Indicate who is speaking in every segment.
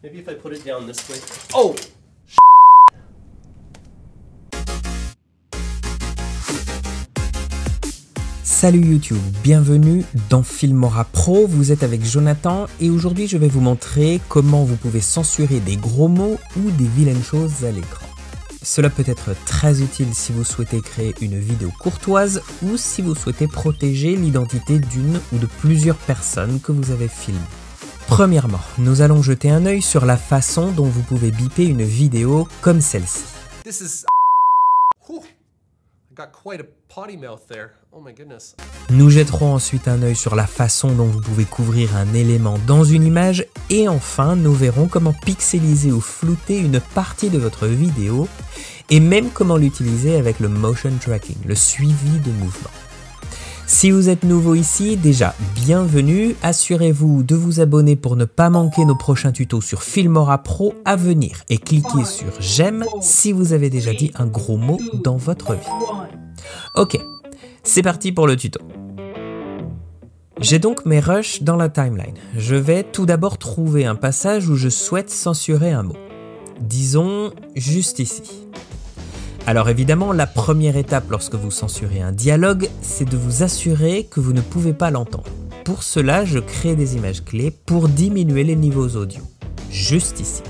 Speaker 1: Maybe if I put it down this way. Oh!
Speaker 2: Salut YouTube, bienvenue dans Filmora Pro, vous êtes avec Jonathan et aujourd'hui je vais vous montrer comment vous pouvez censurer des gros mots ou des vilaines choses à l'écran. Cela peut être très utile si vous souhaitez créer une vidéo courtoise ou si vous souhaitez protéger l'identité d'une ou de plusieurs personnes que vous avez filmées. Premièrement, nous allons jeter un œil sur la façon dont vous pouvez biper une vidéo comme celle-ci.
Speaker 1: This is... Whew. I got quite a potty mouth there. Oh my goodness.
Speaker 2: Nous jetterons ensuite un œil sur la façon dont vous pouvez couvrir un élément dans une image et enfin nous verrons comment pixeliser ou flouter une partie de votre vidéo et même comment l'utiliser avec le motion tracking, le suivi de mouvement. Si vous êtes nouveau ici, déjà bienvenue, assurez-vous de vous abonner pour ne pas manquer nos prochains tutos sur Filmora Pro à venir et cliquez sur j'aime si vous avez déjà dit un gros mot dans votre vie. Ok, c'est parti pour le tuto. J'ai donc mes rushs dans la timeline. Je vais tout d'abord trouver un passage où je souhaite censurer un mot. Disons juste ici. Alors évidemment, la première étape lorsque vous censurez un dialogue, c'est de vous assurer que vous ne pouvez pas l'entendre. Pour cela, je crée des images clés pour diminuer les niveaux audio. Juste ici.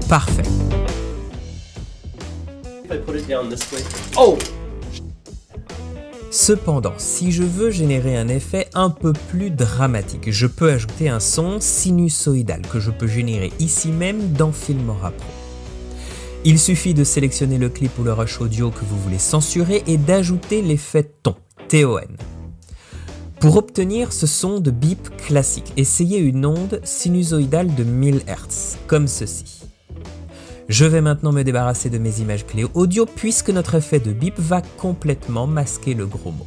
Speaker 2: Parfait.
Speaker 1: If I put it down this way. Oh!
Speaker 2: Cependant, si je veux générer un effet un peu plus dramatique, je peux ajouter un son sinusoïdal que je peux générer ici même dans Filmora Pro. Il suffit de sélectionner le clip ou le rush audio que vous voulez censurer et d'ajouter l'effet ton, TON. Pour obtenir ce son de bip classique, essayez une onde sinusoïdale de 1000 Hz, comme ceci. Je vais maintenant me débarrasser de mes images clés audio puisque notre effet de bip va complètement masquer le gros mot.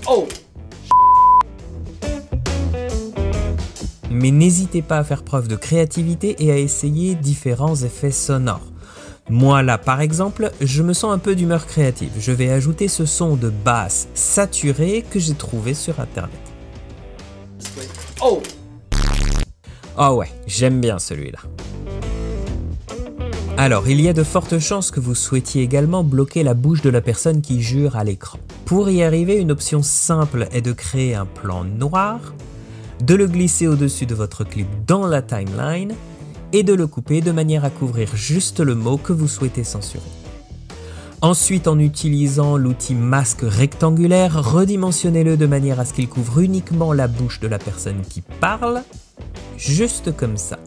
Speaker 1: Oh!
Speaker 2: Mais n'hésitez pas à faire preuve de créativité et à essayer différents effets sonores. Moi là par exemple, je me sens un peu d'humeur créative. Je vais ajouter ce son de basse saturé que j'ai trouvé sur internet.
Speaker 1: Oh!
Speaker 2: Oh ouais, j'aime bien celui-là. Alors, il y a de fortes chances que vous souhaitiez également bloquer la bouche de la personne qui jure à l'écran. Pour y arriver, une option simple est de créer un plan noir, de le glisser au-dessus de votre clip dans la timeline et de le couper de manière à couvrir juste le mot que vous souhaitez censurer. Ensuite, en utilisant l'outil masque rectangulaire, redimensionnez-le de manière à ce qu'il couvre uniquement la bouche de la personne qui parle, juste comme ça.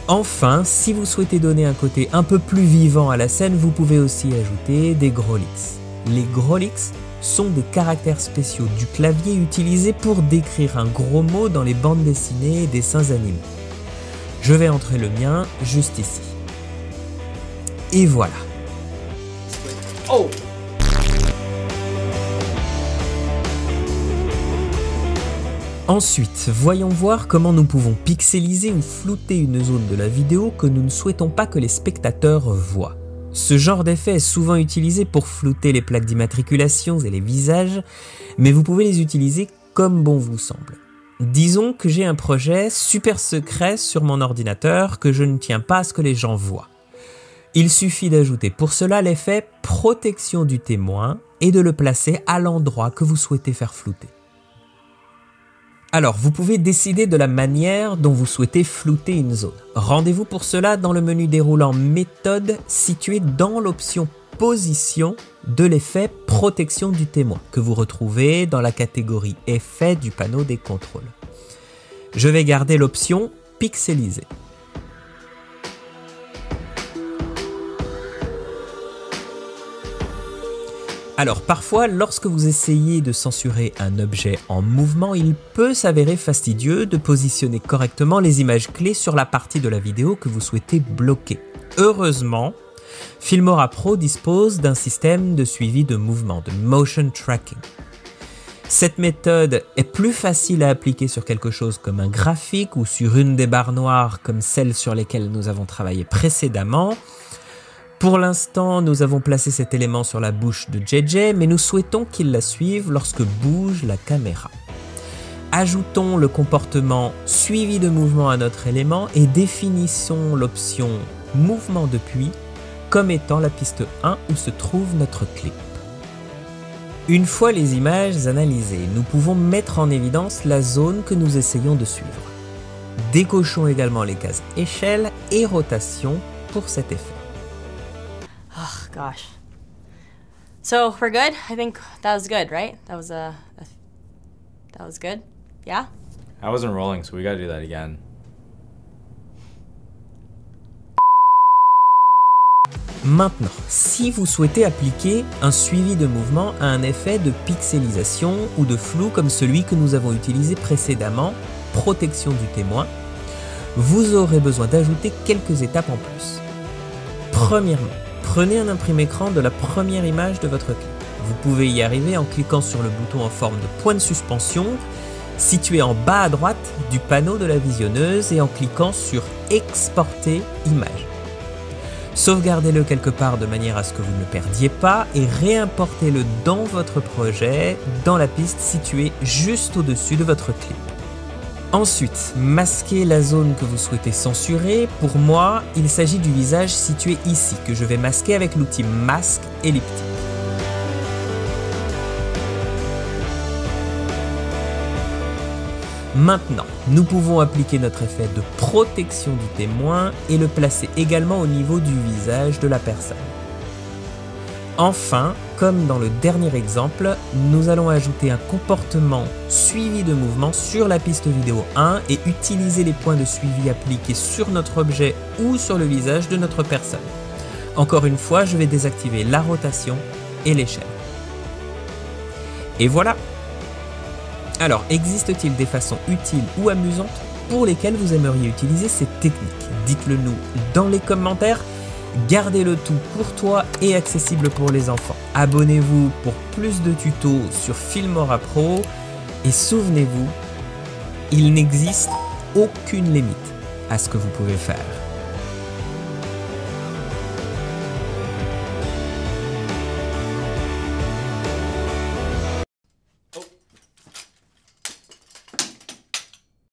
Speaker 2: Enfin, si vous souhaitez donner un côté un peu plus vivant à la scène, vous pouvez aussi ajouter des grolix. Les grolix sont des caractères spéciaux du clavier utilisés pour décrire un gros mot dans les bandes dessinées et dessins animés. Je vais entrer le mien juste ici. Et voilà.
Speaker 1: Oh!
Speaker 2: Ensuite, voyons voir comment nous pouvons pixeliser ou flouter une zone de la vidéo que nous ne souhaitons pas que les spectateurs voient. Ce genre d'effet est souvent utilisé pour flouter les plaques d'immatriculation et les visages, mais vous pouvez les utiliser comme bon vous semble. Disons que j'ai un projet super secret sur mon ordinateur que je ne tiens pas à ce que les gens voient. Il suffit d'ajouter pour cela l'effet protection du témoin et de le placer à l'endroit que vous souhaitez faire flouter. Alors, vous pouvez décider de la manière dont vous souhaitez flouter une zone. Rendez-vous pour cela dans le menu déroulant méthode situé dans l'option position de l'effet protection du témoin que vous retrouvez dans la catégorie effet du panneau des contrôles. Je vais garder l'option pixeliser. Alors parfois, lorsque vous essayez de censurer un objet en mouvement, il peut s'avérer fastidieux de positionner correctement les images clés sur la partie de la vidéo que vous souhaitez bloquer. Heureusement, Filmora Pro dispose d'un système de suivi de mouvement, de motion tracking. Cette méthode est plus facile à appliquer sur quelque chose comme un graphique ou sur une des barres noires comme celles sur lesquelles nous avons travaillé précédemment. Pour l'instant, nous avons placé cet élément sur la bouche de JJ, mais nous souhaitons qu'il la suive lorsque bouge la caméra. ajoutons le comportement suivi de mouvement à notre élément et définissons l'option mouvement depuis comme étant la piste 1 où se trouve notre clip. Une fois les images analysées, nous pouvons mettre en évidence la zone que nous essayons de suivre. Décochons également les cases échelle et rotation pour cet effet.
Speaker 3: Oh gosh. So we're good? I think that was good, right? That was good? Yeah?
Speaker 4: I wasn't rolling, so we gotta do that again.
Speaker 2: Maintenant, si vous souhaitez appliquer un suivi de mouvement à un effet de pixelisation ou de flou comme celui que nous avons utilisé précédemment, protection du témoin, vous aurez besoin d'ajouter quelques étapes en plus. Premièrement, prenez un imprimé-écran de la première image de votre clip. Vous pouvez y arriver en cliquant sur le bouton en forme de point de suspension situé en bas à droite du panneau de la visionneuse et en cliquant sur Exporter image. Sauvegardez-le quelque part de manière à ce que vous ne le perdiez pas et réimportez-le dans votre projet, dans la piste située juste au-dessus de votre clip. Ensuite, masquez la zone que vous souhaitez censurer. Pour moi, il s'agit du visage situé ici, que je vais masquer avec l'outil Masque elliptique. Maintenant, nous pouvons appliquer notre effet de protection du témoin et le placer également au niveau du visage de la personne. Enfin, comme dans le dernier exemple, nous allons ajouter un comportement suivi de mouvement sur la piste vidéo 1 et utiliser les points de suivi appliqués sur notre objet ou sur le visage de notre personne. Encore une fois, je vais désactiver la rotation et l'échelle. Et voilà! Alors, existe-t-il des façons utiles ou amusantes pour lesquelles vous aimeriez utiliser cette technique? Dites-le nous dans les commentaires. Gardez le tout courtois et accessible pour les enfants. Abonnez-vous pour plus de tutos sur Filmora Pro. Et souvenez-vous, il n'existe aucune limite à ce que vous pouvez faire.